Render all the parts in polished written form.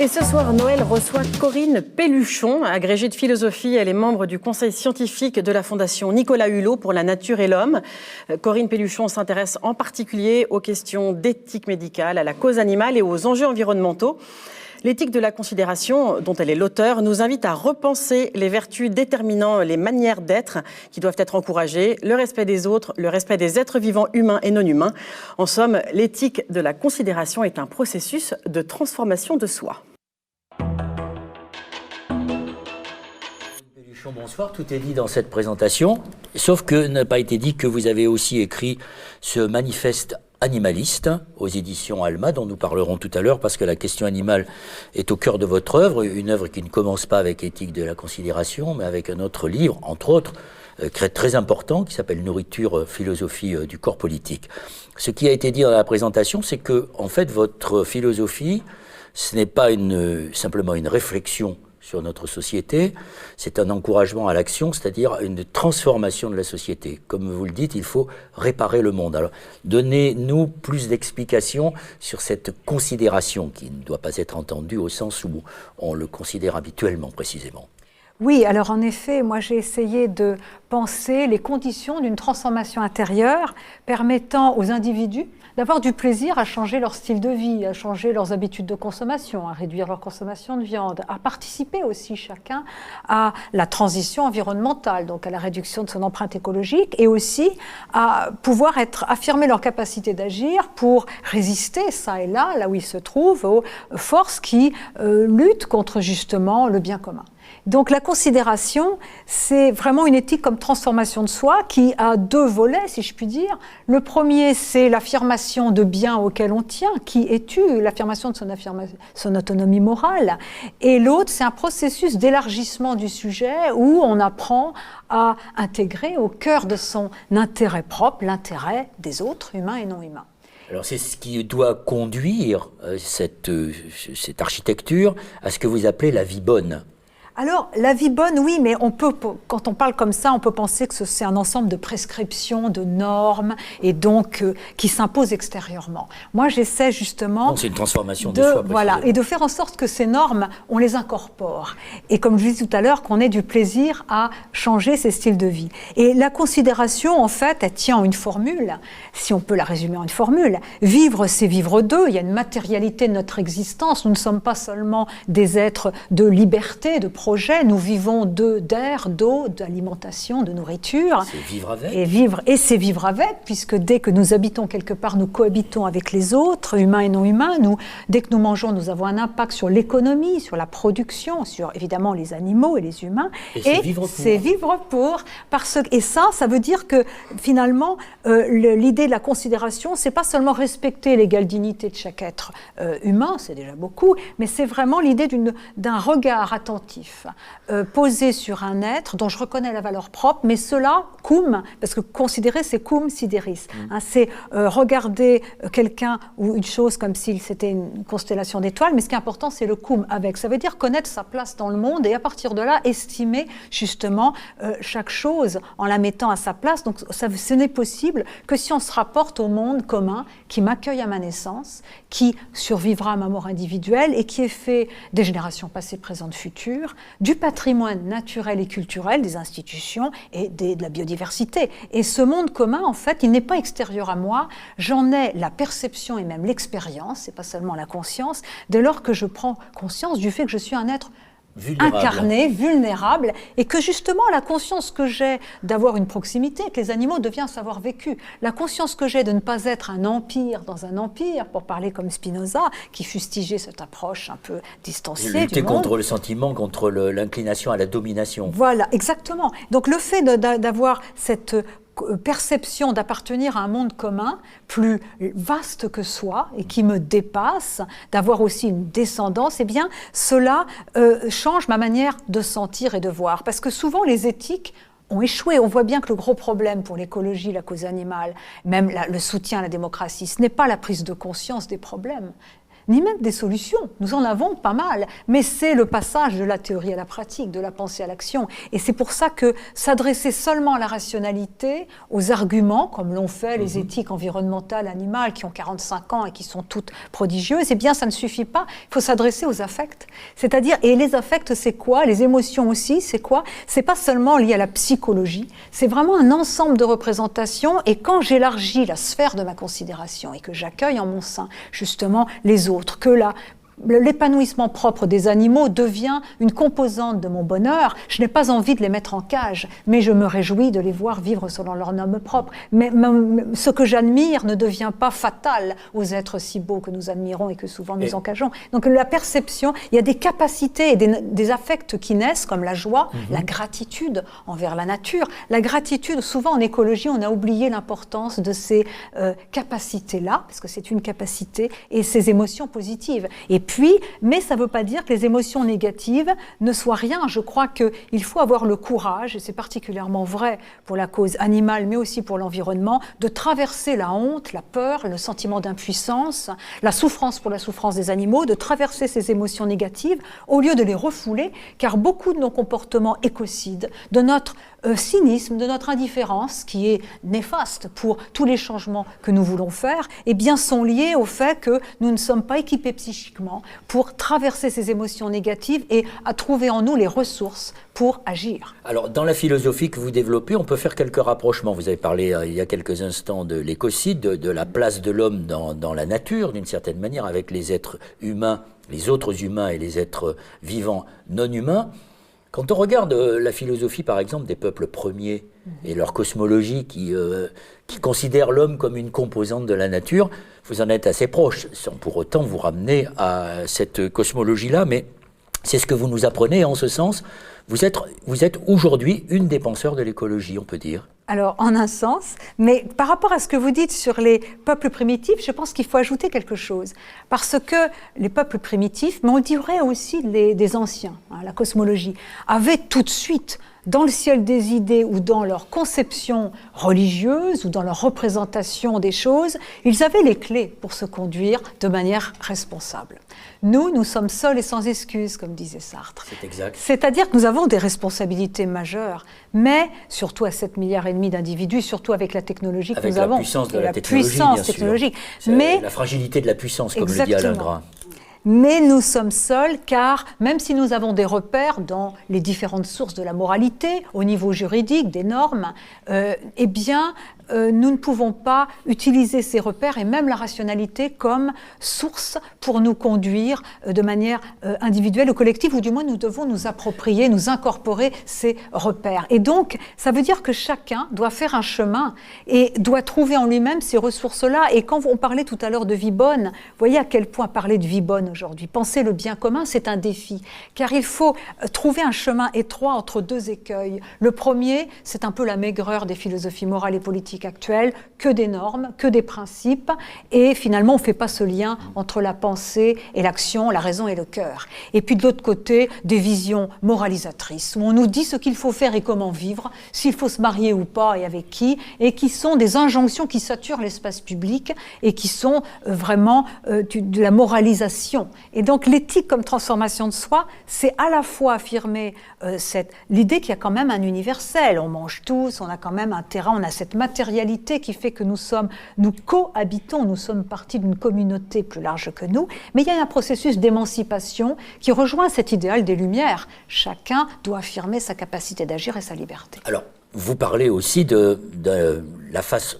Et ce soir, Noël reçoit Corinne Pelluchon, agrégée de philosophie. Elle est membre du conseil scientifique de la Fondation Nicolas Hulot pour la nature et l'homme. Corinne Pelluchon s'intéresse en particulier aux questions d'éthique médicale, à la cause animale et aux enjeux environnementaux. L'éthique de la considération, dont elle est l'auteur, nous invite à repenser les vertus déterminant les manières d'être qui doivent être encouragées, le respect des autres, le respect des êtres vivants humains et non humains. En somme, l'éthique de la considération est un processus de transformation de soi. Bonsoir, tout est dit dans cette présentation, sauf que n'a pas été dit que vous avez aussi écrit ce manifeste animaliste aux éditions Alma, dont nous parlerons tout à l'heure, parce que la question animale est au cœur de votre œuvre, une œuvre qui ne commence pas avec éthique de la considération, mais avec un autre livre, entre autres, très important, qui s'appelle Nourriture, philosophie du corps politique. Ce qui a été dit dans la présentation, c'est que, en fait, votre philosophie, ce n'est pas simplement une réflexion sur notre société, c'est un encouragement à l'action, c'est-à-dire une transformation de la société. Comme vous le dites, il faut réparer le monde. Alors, donnez-nous plus d'explications sur cette considération qui ne doit pas être entendue au sens où on le considère habituellement, précisément. Oui, alors en effet, moi j'ai essayé de penser les conditions d'une transformation intérieure permettant aux individus d'avoir du plaisir à changer leur style de vie, à changer leurs habitudes de consommation, à réduire leur consommation de viande, à participer aussi chacun à la transition environnementale, donc à la réduction de son empreinte écologique, et aussi à pouvoir affirmer leur capacité d'agir pour résister, ça et là où ils se trouvent, aux forces qui luttent contre justement le bien commun. Donc la considération, c'est vraiment une éthique comme transformation de soi qui a deux volets, si je puis dire. Le premier, c'est l'affirmation de biens auxquels on tient. Qui es-tu? L'affirmation de son autonomie morale. Et l'autre, c'est un processus d'élargissement du sujet où on apprend à intégrer au cœur de son intérêt propre l'intérêt des autres, humains et non humains. Alors c'est ce qui doit conduire cette architecture à ce que vous appelez la vie bonne. Alors, la vie bonne, oui, mais quand on parle comme ça, on peut penser que c'est un ensemble de prescriptions, de normes, et donc qui s'imposent extérieurement. Moi, j'essaie justement... Donc c'est une transformation de soi. Voilà, et de faire en sorte que ces normes, on les incorpore. Et comme je disais tout à l'heure, qu'on ait du plaisir à changer ses styles de vie. Et la considération, en fait, elle tient en une formule, si on peut la résumer en une formule. Vivre, c'est vivre d'eux. Il y a une matérialité de notre existence. Nous ne sommes pas seulement des êtres de liberté, de projet. Nous vivons d'air, d'eau, d'alimentation, de nourriture. C'est vivre avec. Et c'est vivre avec, puisque dès que nous habitons quelque part, nous cohabitons avec les autres, humains et non humains. Dès que nous mangeons, nous avons un impact sur l'économie, sur la production, sur évidemment les animaux et les humains. Et c'est vivre pour. Et ça veut dire que finalement, l'idée de la considération, c'est pas seulement respecter l'égale dignité de chaque être humain, c'est déjà beaucoup, mais c'est vraiment l'idée d'un regard attentif. Posé sur un être dont je reconnais la valeur propre, mais cela, cum, parce que considérer, c'est cum sideris. C'est regarder quelqu'un ou une chose comme si c'était une constellation d'étoiles, mais ce qui est important, c'est le cum avec. Ça veut dire connaître sa place dans le monde et à partir de là, estimer justement chaque chose en la mettant à sa place. Donc ce n'est possible que si on se rapporte au monde commun qui m'accueille à ma naissance, qui survivra à ma mort individuelle et qui est fait des générations passées, présentes, futures, du patrimoine naturel et culturel, des institutions et de la biodiversité. Et ce monde commun, en fait, il n'est pas extérieur à moi, j'en ai la perception et même l'expérience, c'est pas seulement la conscience, dès lors que je prends conscience du fait que je suis un être incarné, vulnérable, et que justement la conscience que j'ai d'avoir une proximité avec les animaux devient un savoir vécu. La conscience que j'ai de ne pas être un empire dans un empire, pour parler comme Spinoza, qui fustigeait cette approche un peu distanciée du monde. Lutter contre le sentiment, contre l'inclination à la domination. Voilà, exactement. Donc le fait d'avoir cette perception d'appartenir à un monde commun plus vaste que soi et qui me dépasse, d'avoir aussi une descendance, eh bien cela change ma manière de sentir et de voir. Parce que souvent les éthiques ont échoué. On voit bien que le gros problème pour l'écologie, la cause animale, même le soutien à la démocratie, ce n'est pas la prise de conscience des problèmes, ni même des solutions. Nous en avons pas mal, mais c'est le passage de la théorie à la pratique, de la pensée à l'action. Et c'est pour ça que s'adresser seulement à la rationalité, aux arguments, comme l'ont fait les éthiques environnementales, animales, qui ont 45 ans et qui sont toutes prodigieuses, eh bien ça ne suffit pas. Il faut s'adresser aux affects. C'est-à-dire, et les affects, c'est quoi? Les émotions aussi, c'est quoi? C'est pas seulement lié à la psychologie, c'est vraiment un ensemble de représentations. Et quand j'élargis la sphère de ma considération et que j'accueille en mon sein justement les autres, que l'épanouissement propre des animaux devient une composante de mon bonheur. Je n'ai pas envie de les mettre en cage, mais je me réjouis de les voir vivre selon leur norme propre. Mais ce que j'admire ne devient pas fatal aux êtres si beaux que nous admirons et que souvent nous encageons. Donc la perception, il y a des capacités et des affects qui naissent, comme la joie, la gratitude envers la nature. La gratitude, souvent en écologie, on a oublié l'importance de ces capacités-là, parce que c'est une capacité, et ces émotions positives. Et puis, mais ça ne veut pas dire que les émotions négatives ne soient rien. Je crois qu'il faut avoir le courage, et c'est particulièrement vrai pour la cause animale, mais aussi pour l'environnement, de traverser la honte, la peur, le sentiment d'impuissance, la souffrance pour la souffrance des animaux, de traverser ces émotions négatives au lieu de les refouler, car beaucoup de nos comportements écocides, de notre cynisme, de notre indifférence, qui est néfaste pour tous les changements que nous voulons faire, eh bien, sont liés au fait que nous ne sommes pas équipés psychiquement pour traverser ces émotions négatives et à trouver en nous les ressources pour agir. Alors, dans la philosophie que vous développez, on peut faire quelques rapprochements. Vous avez parlé il y a quelques instants de l'écocide, de la place de l'homme dans la nature, d'une certaine manière, avec les êtres humains, les autres humains et les êtres vivants non humains. Quand on regarde la philosophie, par exemple, des peuples premiers et leur cosmologie qui considèrent l'homme comme une composante de la nature, vous en êtes assez proche, sans pour autant vous ramener à cette cosmologie-là, mais c'est ce que vous nous apprenez en ce sens. Vous êtes aujourd'hui une des penseurs de l'écologie, on peut dire. Alors, en un sens, mais par rapport à ce que vous dites sur les peuples primitifs, je pense qu'il faut ajouter quelque chose. Parce que les peuples primitifs, mais on dirait aussi des anciens, la cosmologie, avaient tout de suite, dans le ciel des idées ou dans leur conception religieuse ou dans leur représentation des choses, ils avaient les clés pour se conduire de manière responsable. Nous sommes seuls et sans excuses, comme disait Sartre. C'est exact. C'est-à-dire que nous avons des responsabilités majeures, mais surtout à 7,5 milliards d'individus, surtout avec la technologie que nous avons. Avec la puissance de la technologie, technologique. Mais la fragilité de la puissance, comme le dit Alain Gras. Mais nous sommes seuls car, même si nous avons des repères dans les différentes sources de la moralité, au niveau juridique, des normes, eh bien, nous ne pouvons pas utiliser ces repères et même la rationalité comme source pour nous conduire de manière individuelle ou collective, ou du moins nous devons nous approprier, nous incorporer ces repères. Et donc, ça veut dire que chacun doit faire un chemin et doit trouver en lui-même ces ressources-là. Et quand on parlait tout à l'heure de vie bonne, voyez à quel point parler de vie bonne aujourd'hui, penser le bien commun, c'est un défi, car il faut trouver un chemin étroit entre deux écueils. Le premier, c'est un peu la maigreur des philosophies morales et politiques actuelles, que des normes, que des principes, et finalement on ne fait pas ce lien entre la pensée et l'action, la raison et le cœur. Et puis de l'autre côté, des visions moralisatrices, où on nous dit ce qu'il faut faire et comment vivre, s'il faut se marier ou pas et avec qui, et qui sont des injonctions qui saturent l'espace public et qui sont vraiment de la moralisation. Et donc l'éthique comme transformation de soi, c'est à la fois affirmer l'idée qu'il y a quand même un universel, on mange tous, on a quand même un terrain, on a cette matérialité qui fait que nous cohabitons, nous sommes partie d'une communauté plus large que nous, mais il y a un processus d'émancipation qui rejoint cet idéal des Lumières. Chacun doit affirmer sa capacité d'agir et sa liberté. Alors, vous parlez aussi de la face,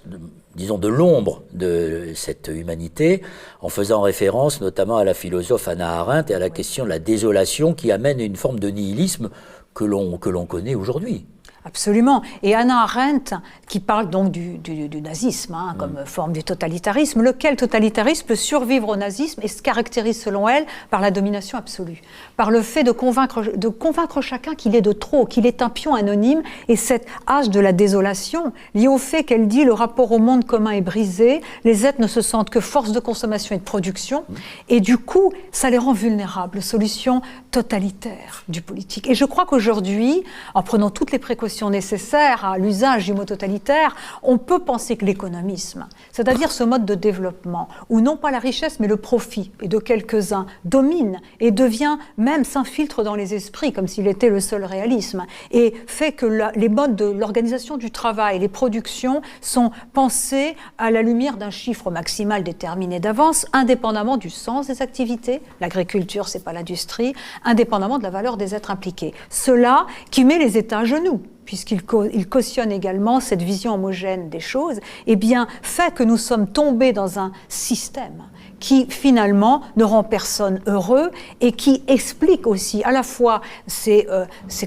disons, de l'ombre de cette humanité, en faisant référence notamment à la philosophe Hannah Arendt et à la question de la désolation qui amène une forme de nihilisme que l'on connaît aujourd'hui. Absolument. Et Hannah Arendt, qui parle donc du nazisme comme forme du totalitarisme, lequel totalitarisme peut survivre au nazisme et se caractérise selon elle par la domination absolue, par le fait de convaincre chacun qu'il est de trop, qu'il est un pion anonyme, et cette hache de la désolation liée au fait qu'elle dit le rapport au monde commun est brisé, les êtres ne se sentent que force de consommation et de production, et du coup, ça les rend vulnérables, solution totalitaire du politique. Et je crois qu'aujourd'hui, en prenant toutes les précautions condition nécessaire à l'usage du mot totalitaire, on peut penser que l'économisme, c'est-à-dire ce mode de développement, où non pas la richesse mais le profit et de quelques-uns domine et devient même s'infiltre dans les esprits comme s'il était le seul réalisme, et fait que les modes de l'organisation du travail, les productions sont pensées à la lumière d'un chiffre maximal déterminé d'avance, indépendamment du sens des activités, l'agriculture c'est pas l'industrie, indépendamment de la valeur des êtres impliqués. Cela qui met les États à genoux, puisqu'il cautionne également cette vision homogène des choses, eh bien, fait que nous sommes tombés dans un système qui, finalement, ne rend personne heureux et qui explique aussi à la fois ces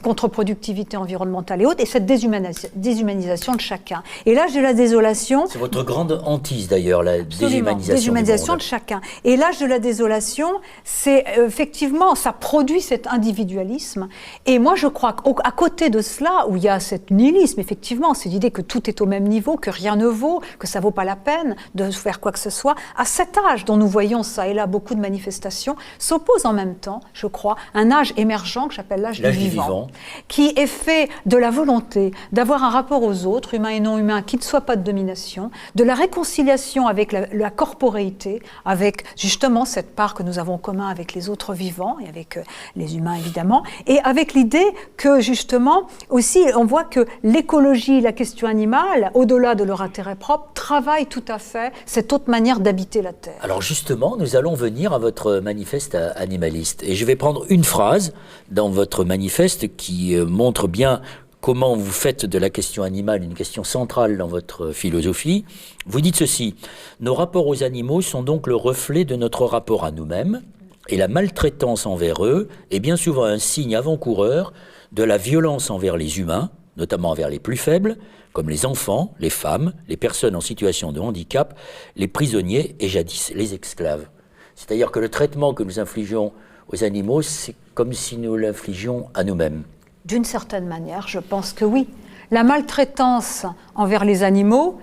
contre-productivités environnementales et autres et cette déshumanisation de chacun. Et l'âge de la désolation... C'est votre grande hantise, d'ailleurs, la déshumanisation de chacun. Et l'âge de la désolation, c'est effectivement, ça produit cet individualisme. Et moi, je crois qu'à côté de cela, où il y a cet nihilisme, effectivement, c'est l'idée que tout est au même niveau, que rien ne vaut, que ça ne vaut pas la peine de faire quoi que ce soit, à cet âge dont nous voyons ça et là beaucoup de manifestations, s'oppose en même temps, je crois, un âge émergent que j'appelle l'âge du vivant, qui est fait de la volonté d'avoir un rapport aux autres, humains et non humains, qui ne soit pas de domination, de la réconciliation avec la corporéité, avec justement cette part que nous avons en commun avec les autres vivants et avec les humains évidemment, et avec l'idée que justement aussi on voit que l'écologie, la question animale, au-delà de leur intérêt propre, travaille tout à fait cette autre manière d'habiter la Terre. Alors justement, nous allons venir à votre manifeste animaliste. Et je vais prendre une phrase dans votre manifeste qui montre bien comment vous faites de la question animale une question centrale dans votre philosophie. Vous dites ceci: nos rapports aux animaux sont donc le reflet de notre rapport à nous-mêmes, et la maltraitance envers eux est bien souvent un signe avant-coureur de la violence envers les humains, notamment envers les plus faibles, comme les enfants, les femmes, les personnes en situation de handicap, les prisonniers et jadis les esclaves. C'est-à-dire que le traitement que nous infligeons aux animaux, c'est comme si nous l'infligions à nous-mêmes. D'une certaine manière, je pense que oui. La maltraitance envers les animaux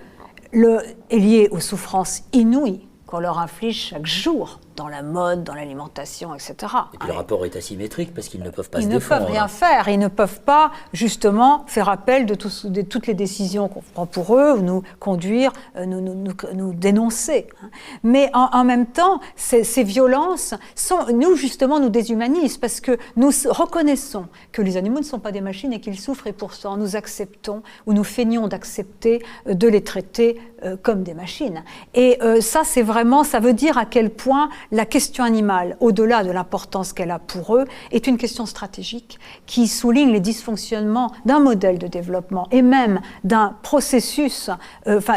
est liée aux souffrances inouïes qu'on leur inflige chaque jour, dans la mode, dans l'alimentation, etc. Et puis le rapport est asymétrique parce qu'ils ne peuvent pas se défendre. Ils ne peuvent rien faire, ils ne peuvent pas justement faire appel de toutes les décisions qu'on prend pour eux, ou nous conduire, nous dénoncer. Mais en même temps, ces violences, nous justement, nous déshumanisent parce que nous reconnaissons que les animaux ne sont pas des machines et qu'ils souffrent, et pourtant nous acceptons, ou nous feignons d'accepter de les traiter comme des machines. Et ça, c'est vraiment, ça veut dire à quel point la question animale, au-delà de l'importance qu'elle a pour eux, est une question stratégique qui souligne les dysfonctionnements d'un modèle de développement et même d'un processus,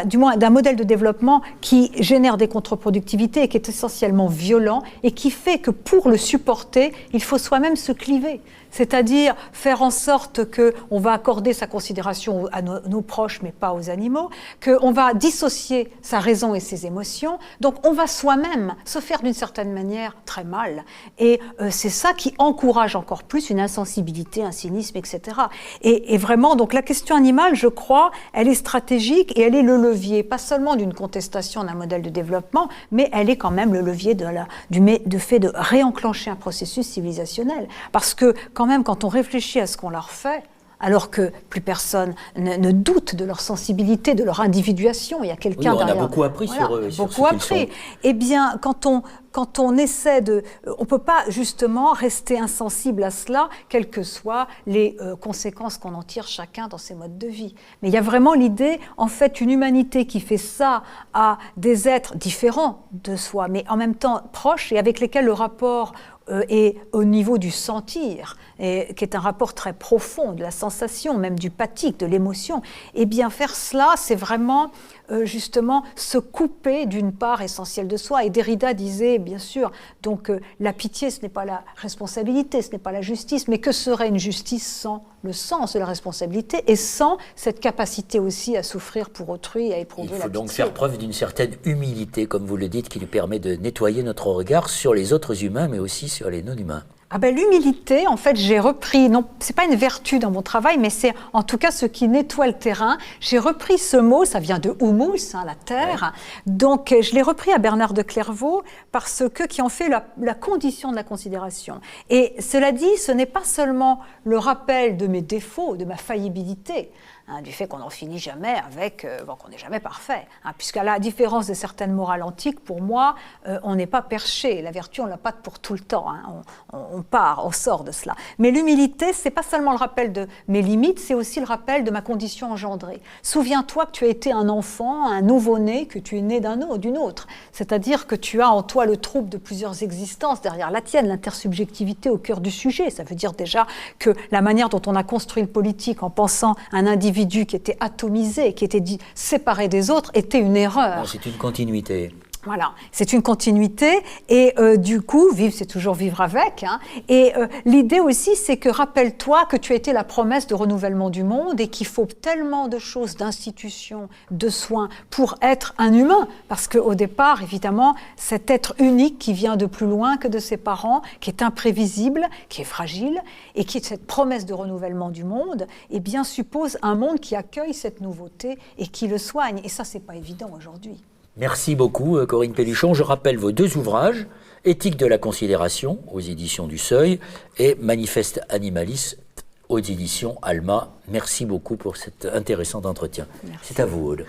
du moins d'un modèle de développement qui génère des contre-productivités et qui est essentiellement violent et qui fait que pour le supporter, il faut soi-même se cliver. C'est-à-dire faire en sorte qu'on va accorder sa considération à nos proches, mais pas aux animaux, qu'on va dissocier sa raison et ses émotions, donc on va soi-même se faire d'une certaine manière très mal. Et c'est ça qui encourage encore plus une insensibilité, un cynisme, etc. Et vraiment, donc la question animale, je crois, elle est stratégique et elle est le levier, pas seulement d'une contestation d'un modèle de développement, mais elle est quand même le levier du fait de réenclencher un processus civilisationnel. Parce que quand on réfléchit à ce qu'on leur fait, alors que plus personne ne doute de leur sensibilité, de leur individuation, il y a quelqu'un derrière. On a beaucoup appris sur eux. Beaucoup appris. Eh bien, quand on essaie on peut pas justement rester insensible à cela, quelles que soient les conséquences qu'on en tire chacun dans ses modes de vie. Mais il y a vraiment l'idée, en fait, une humanité qui fait ça à des êtres différents de soi, mais en même temps proches et avec lesquels le rapport et au niveau du sentir, qui est un rapport très profond, de la sensation, même du pathique, de l'émotion, eh bien faire cela, c'est vraiment justement se couper d'une part essentielle de soi. Et Derrida disait, bien sûr, donc la pitié, ce n'est pas la responsabilité, ce n'est pas la justice, mais que serait une justice sans le sens de la responsabilité et sans cette capacité aussi à souffrir pour autrui, à éprouver la pitié. Il faut donc faire preuve d'une certaine humilité, comme vous le dites, qui nous permet de nettoyer notre regard sur les autres humains, mais aussi sur les non-humains. Ah ben, l'humilité, en fait, j'ai repris, non, c'est pas une vertu dans mon travail, mais c'est en tout cas ce qui nettoie le terrain. J'ai repris ce mot, ça vient de humus, la terre. Ouais. Donc, je l'ai repris à Bernard de Clairvaux parce que qui en fait la condition de la considération. Et cela dit, ce n'est pas seulement le rappel de mes défauts, de ma faillibilité, du fait qu'on n'en finit jamais avec, qu'on n'est jamais parfait. Puisqu'à la différence de certaines morales antiques, pour moi, on n'est pas perché. La vertu, on ne l'a pas pour tout le temps. On sort de cela. Mais l'humilité, ce n'est pas seulement le rappel de mes limites, c'est aussi le rappel de ma condition engendrée. Souviens-toi que tu as été un enfant, un nouveau-né, que tu es né d'une autre. C'est-à-dire que tu as en toi le trouble de plusieurs existences derrière la tienne, l'intersubjectivité au cœur du sujet. Ça veut dire déjà que la manière dont on a construit le politique en pensant à un individu qui était atomisé, qui était séparé des autres, était une erreur. C'est une continuité. Voilà, c'est une continuité et du coup, vivre, c'est toujours vivre avec. Et l'idée aussi, c'est que rappelle-toi que tu as été la promesse de renouvellement du monde et qu'il faut tellement de choses, d'institutions, de soins pour être un humain. Parce qu'au départ, évidemment, cet être unique qui vient de plus loin que de ses parents, qui est imprévisible, qui est fragile et qui est cette promesse de renouvellement du monde, eh bien, suppose un monde qui accueille cette nouveauté et qui le soigne. Et ça, c'est pas évident aujourd'hui. Merci beaucoup, Corinne Pelluchon. Je rappelle vos 2 ouvrages, Éthique de la considération, aux éditions du Seuil, et Manifeste animaliste, aux éditions Alma. Merci beaucoup pour cet intéressant entretien. Merci. C'est à vous, Aude.